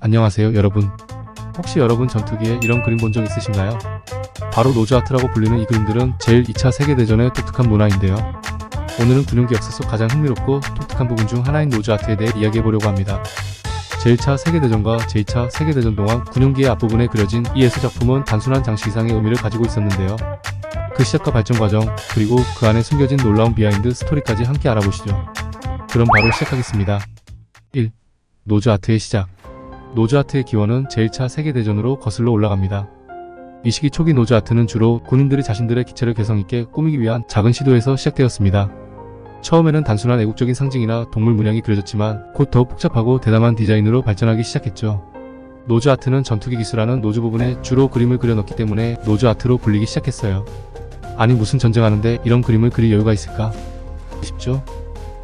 안녕하세요 여러분. 혹시 여러분 전투기에 이런 그림 본 적 있으신가요? 바로 노즈아트라고 불리는 이 그림들은 제2차 세계대전의 독특한 문화인데요. 오늘은 군용기 역사 속 가장 흥미롭고 독특한 부분 중 하나인 노즈아트에 대해 이야기해보려고 합니다. 제1차 세계대전과 제2차 세계대전 동안 군용기의 앞부분에 그려진 이 예술작품은 단순한 장식 이상의 의미를 가지고 있었는데요. 그 시작과 발전 과정, 그리고 그 안에 숨겨진 놀라운 비하인드 스토리까지 함께 알아보시죠. 그럼 바로 시작하겠습니다. 1. 노즈아트의 시작. 노즈아트의 기원은 제1차 세계대전으로 거슬러 올라갑니다. 이 시기 초기 노즈아트는 주로 군인들이 자신들의 기체를 개성있게 꾸미기 위한 작은 시도에서 시작되었습니다. 처음에는 단순한 애국적인 상징이나 동물 문양이 그려졌지만 곧 더욱 복잡하고 대담한 디자인으로 발전하기 시작했죠. 노즈아트는 전투기 기술하는 노즈 부분에 주로 그림을 그려넣기 때문에 노즈아트로 불리기 시작했어요. 아니 무슨 전쟁하는데 이런 그림을 그릴 여유가 있을까 싶죠?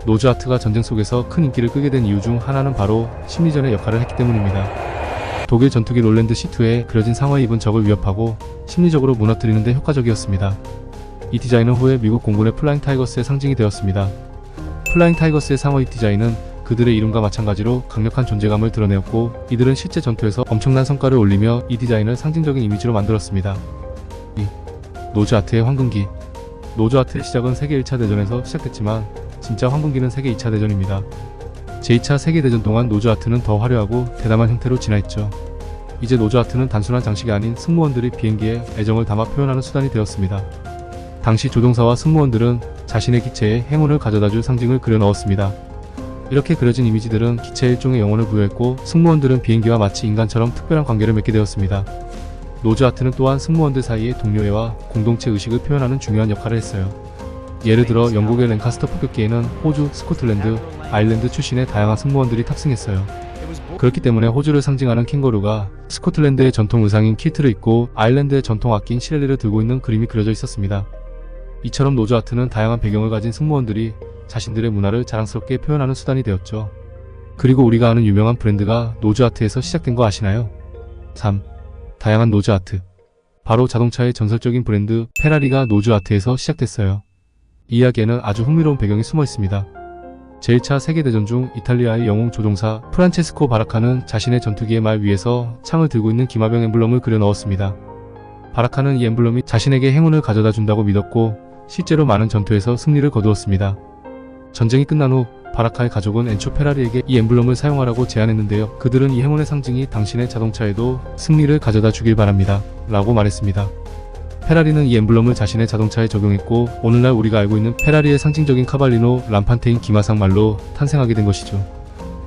노즈아트가 전쟁 속에서 큰 인기를 끄게 된 이유 중 하나는 바로 심리전의 역할을 했기 때문입니다. 독일 전투기 롤랜드 C2에 그려진 상어에 입은 적을 위협하고 심리적으로 무너뜨리는 데 효과적이었습니다. 이 디자인은 후에 미국 공군의 플라잉 타이거스의 상징이 되었습니다. 플라잉 타이거스의 상어 이 디자인은 그들의 이름과 마찬가지로 강력한 존재감을 드러내었고, 이들은 실제 전투에서 엄청난 성과를 올리며 이 디자인을 상징적인 이미지로 만들었습니다. 2. 노즈아트의 황금기. 노즈아트의 시작은 세계 1차 대전에서 시작됐지만 진짜 황금기는 세계 2차 대전입니다. 제2차 세계대전 동안 노즈아트는 더 화려하고 대담한 형태로 진화했죠. 이제 노즈아트는 단순한 장식이 아닌 승무원들이 비행기에 애정을 담아 표현하는 수단이 되었습니다. 당시 조종사와 승무원들은 자신의 기체에 행운을 가져다줄 상징을 그려 넣었습니다. 이렇게 그려진 이미지들은 기체에 일종의 영혼을 부여했고, 승무원들은 비행기와 마치 인간처럼 특별한 관계를 맺게 되었습니다. 노즈아트는 또한 승무원들 사이의 동료애와 공동체 의식을 표현하는 중요한 역할을 했어요. 예를 들어 영국의 랭카스터 폭격기에는 호주, 스코틀랜드, 아일랜드 출신의 다양한 승무원들이 탑승했어요. 그렇기 때문에 호주를 상징하는 캥거루가 스코틀랜드의 전통 의상인 킬트를 입고 아일랜드의 전통 악기인 시렐리를 들고 있는 그림이 그려져 있었습니다. 이처럼 노즈아트는 다양한 배경을 가진 승무원들이 자신들의 문화를 자랑스럽게 표현하는 수단이 되었죠. 그리고 우리가 아는 유명한 브랜드가 노즈아트에서 시작된 거 아시나요? 3. 다양한 노즈아트. 바로 자동차의 전설적인 브랜드 페라리가 노즈아트에서 시작됐어요. 이 이야기에는 아주 흥미로운 배경이 숨어 있습니다. 제1차 세계대전 중 이탈리아의 영웅 조종사 프란체스코 바라카는 자신의 전투기의 말 위에서 창을 들고 있는 기마병 엠블럼을 그려 넣었습니다. 바라카는 이 엠블럼이 자신에게 행운을 가져다 준다고 믿었고, 실제로 많은 전투에서 승리를 거두었습니다. 전쟁이 끝난 후 바라카의 가족은 엔초 페라리에게 이 엠블럼을 사용하라고 제안했는데요. 그들은 이 행운의 상징이 당신의 자동차에도 승리를 가져다 주길 바랍니다 라고 말했습니다. 페라리는 이 엠블럼을 자신의 자동차에 적용했고, 오늘날 우리가 알고 있는 페라리의 상징적인 카발리노 람판테인 기마상 말로 탄생하게 된 것이죠.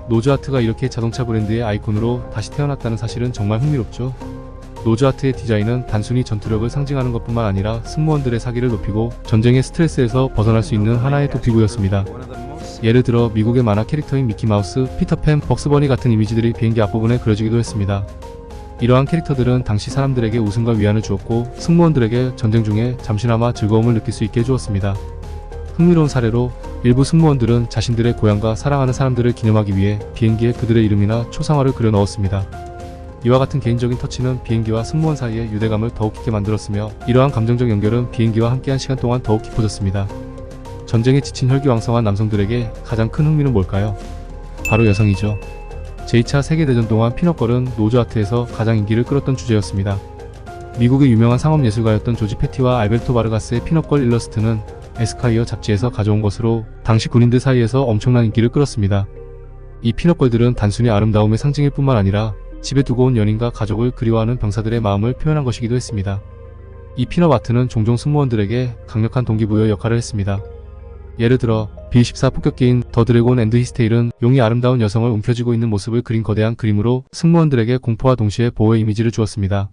노즈아트가 이렇게 자동차 브랜드의 아이콘으로 다시 태어났다는 사실은 정말 흥미롭죠. 노즈아트의 디자인은 단순히 전투력을 상징하는 것뿐만 아니라 승무원들의 사기를 높이고 전쟁의 스트레스에서 벗어날 수 있는 하나의 도피구였습니다. 예를 들어 미국의 만화 캐릭터인 미키마우스, 피터팬, 벅스버니 같은 이미지들이 비행기 앞부분에 그려지기도 했습니다. 이러한 캐릭터들은 당시 사람들에게 웃음과 위안을 주었고, 승무원들에게 전쟁 중에 잠시나마 즐거움을 느낄 수 있게 해주었습니다. 흥미로운 사례로 일부 승무원들은 자신들의 고향과 사랑하는 사람들을 기념하기 위해 비행기에 그들의 이름이나 초상화를 그려 넣었습니다. 이와 같은 개인적인 터치는 비행기와 승무원 사이의 유대감을 더욱 깊게 만들었으며, 이러한 감정적 연결은 비행기와 함께한 시간 동안 더욱 깊어졌습니다. 전쟁에 지친 혈기왕성한 남성들에게 가장 큰 흥미는 뭘까요? 바로 여성이죠. 제2차 세계대전 동안 피넛걸은 노즈아트에서 가장 인기를 끌었던 주제였습니다. 미국의 유명한 상업예술가였던 조지 패티와 알베르토 바르가스의 피넛걸 일러스트는 에스콰이어 잡지에서 가져온 것으로 당시 군인들 사이에서 엄청난 인기를 끌었습니다. 이 피넛걸들은 단순히 아름다움의 상징일 뿐만 아니라 집에 두고 온 연인과 가족을 그리워하는 병사들의 마음을 표현한 것이기도 했습니다. 이 피넛 아트는 종종 승무원들에게 강력한 동기부여 역할을 했습니다. 예를 들어 B-14 폭격기인 더 드래곤 앤드 히스테일은 용이 아름다운 여성을 움켜쥐고 있는 모습을 그린 거대한 그림으로 승무원들에게 공포와 동시에 보호의 이미지를 주었습니다.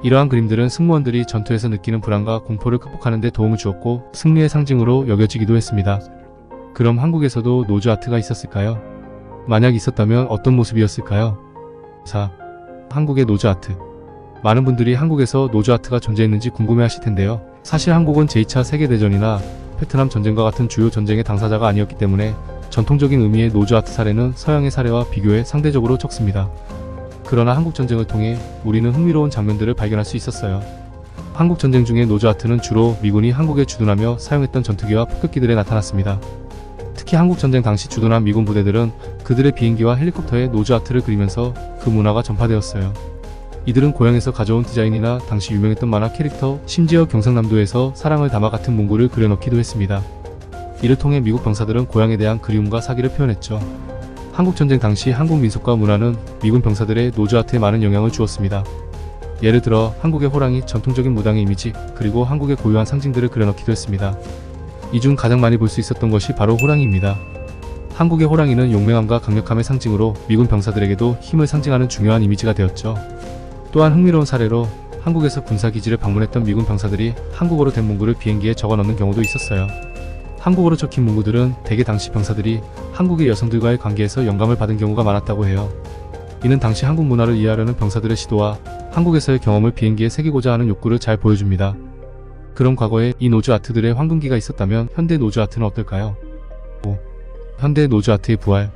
이러한 그림들은 승무원들이 전투에서 느끼는 불안과 공포를 극복하는 데 도움을 주었고, 승리의 상징으로 여겨지기도 했습니다. 그럼 한국에서도 노즈아트가 있었을까요? 만약 있었다면 어떤 모습이었을까요? 4. 한국의 노즈아트. 많은 분들이 한국에서 노즈아트가 존재했는지 궁금해하실 텐데요. 사실 한국은 제2차 세계대전이나 베트남 전쟁과 같은 주요 전쟁의 당사자가 아니었기 때문에 전통적인 의미의 노즈아트 사례는 서양의 사례와 비교해 상대적으로 적습니다. 그러나 한국 전쟁을 통해 우리는 흥미로운 장면들을 발견할 수 있었어요. 한국 전쟁 중의 노즈아트는 주로 미군이 한국에 주둔하며 사용했던 전투기와 폭격기들에 나타났습니다. 특히 한국전쟁 당시 주둔한 미군 부대들은 그들의 비행기와 헬리콥터에 노즈 아트를 그리면서 그 문화가 전파되었어요. 이들은 고향에서 가져온 디자인이나 당시 유명했던 만화 캐릭터, 심지어 경상남도에서 사랑을 담아 같은 문구를 그려넣기도 했습니다. 이를 통해 미국 병사들은 고향에 대한 그리움과 사기를 표현했죠. 한국전쟁 당시 한국 민속과 문화는 미군 병사들의 노즈 아트에 많은 영향을 주었습니다. 예를 들어 한국의 호랑이, 전통적인 무당의 이미지, 그리고 한국의 고유한 상징들을 그려넣기도 했습니다. 이 중 가장 많이 볼 수 있었던 것이 바로 호랑이입니다. 한국의 호랑이는 용맹함과 강력함의 상징으로 미군 병사들에게도 힘을 상징하는 중요한 이미지가 되었죠. 또한 흥미로운 사례로 한국에서 군사기지를 방문했던 미군 병사들이 한국어로 된 문구를 비행기에 적어 넣는 경우도 있었어요. 한국어로 적힌 문구들은 대개 당시 병사들이 한국의 여성들과의 관계에서 영감을 받은 경우가 많았다고 해요. 이는 당시 한국 문화를 이해하려는 병사들의 시도와 한국에서의 경험을 비행기에 새기고자 하는 욕구를 잘 보여줍니다. 그럼 과거에 이 노즈 아트들의 황금기가 있었다면 현대 노즈 아트는 어떨까요? 5. 현대 노즈 아트의 부활.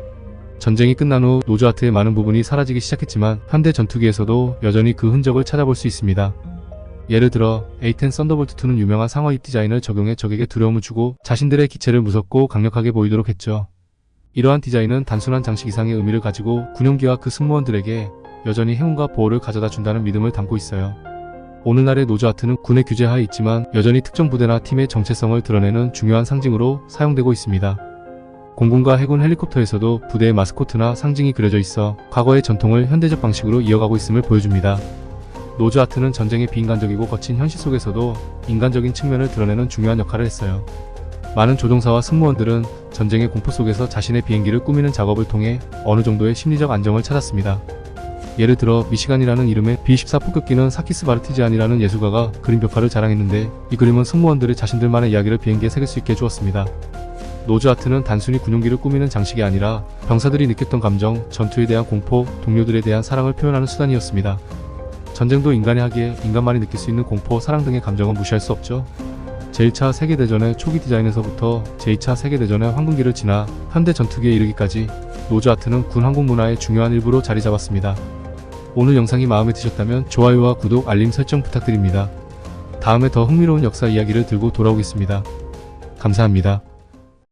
전쟁이 끝난 후 노즈 아트의 많은 부분이 사라지기 시작했지만 현대 전투기에서도 여전히 그 흔적을 찾아볼 수 있습니다. 예를 들어 A-10 썬더볼트2는 유명한 상어입 디자인을 적용해 적에게 두려움을 주고 자신들의 기체를 무섭고 강력하게 보이도록 했죠. 이러한 디자인은 단순한 장식 이상의 의미를 가지고 군용기와 그 승무원들에게 여전히 행운과 보호를 가져다 준다는 믿음을 담고 있어요. 오늘날의 노즈 아트는 군의 규제하에 있지만 여전히 특정 부대나 팀의 정체성을 드러내는 중요한 상징으로 사용되고 있습니다. 공군과 해군 헬리콥터에서도 부대의 마스코트나 상징이 그려져 있어 과거의 전통을 현대적 방식으로 이어가고 있음을 보여줍니다. 노즈 아트는 전쟁의 비인간적이고 거친 현실 속에서도 인간적인 측면을 드러내는 중요한 역할을 했어요. 많은 조종사와 승무원들은 전쟁의 공포 속에서 자신의 비행기를 꾸미는 작업을 통해 어느 정도의 심리적 안정을 찾았습니다. 예를 들어 미시간이라는 이름의 B-14 폭격기는 사키스 바르티지안이라는 예술가가 그린 벽화를 자랑했는데 이 그림은 승무원들이 자신들만의 이야기를 비행기에 새길 수 있게 해주었습니다. 노즈 아트는 단순히 군용기를 꾸미는 장식이 아니라 병사들이 느꼈던 감정, 전투에 대한 공포, 동료들에 대한 사랑을 표현하는 수단이었습니다. 전쟁도 인간이 하기에 인간만이 느낄 수 있는 공포, 사랑 등의 감정은 무시할 수 없죠. 제1차 세계대전의 초기 디자인에서부터 제2차 세계대전의 황금기를 지나 현대 전투기에 이르기까지 노즈 아트는 군 항공 문화의 중요한 일부로 자리 잡았습니다. 오늘 영상이 마음에 드셨다면 좋아요와 구독, 알림 설정 부탁드립니다. 다음에 더 흥미로운 역사 이야기를 들고 돌아오겠습니다. 감사합니다.